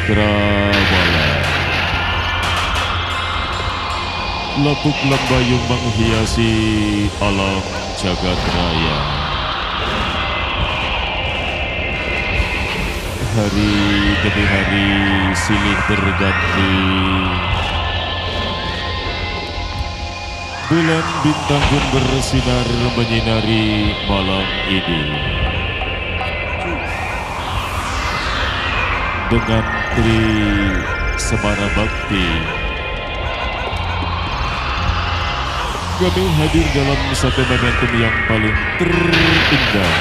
Cakrawala. Lepuk lembayung menghiasi alam jagat raya. Hari demi hari silih berganti. Bulan bintang pun bersinar menyinari malam ini. Dengan tri semana bakti, kami hadir dalam satu momentum yang paling terindah.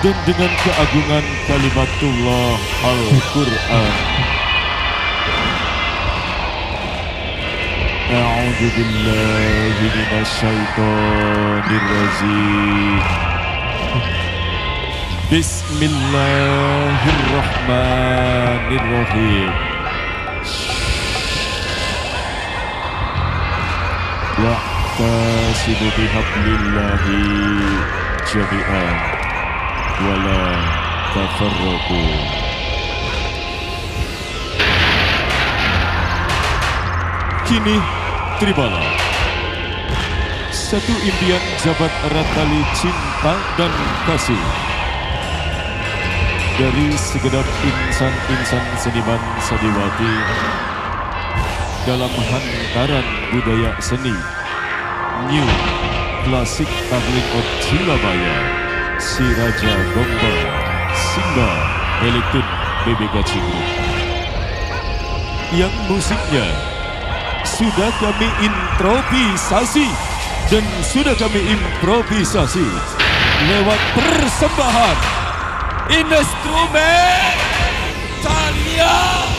Dan dengan keagungan kalimatullah Al-Quran, A'udzu billahi minasyaitonir rajim. Bismillahirrahmanirrahim. Wa'tasimu bihablillahi jami'an wala tafarraqu. Kini terimalah satu impian jabat erat tali cinta dan kasih dari segenap insan-insan seniman seniwati dalam hantaran budaya seni New Classic Arling of Surabaya, Si Raja Gombang, Simba Elektun BBK Cinggung, yang musiknya sudah kami improvisasi dan sudah kami improvisasi lewat persembahan instrumen Talia.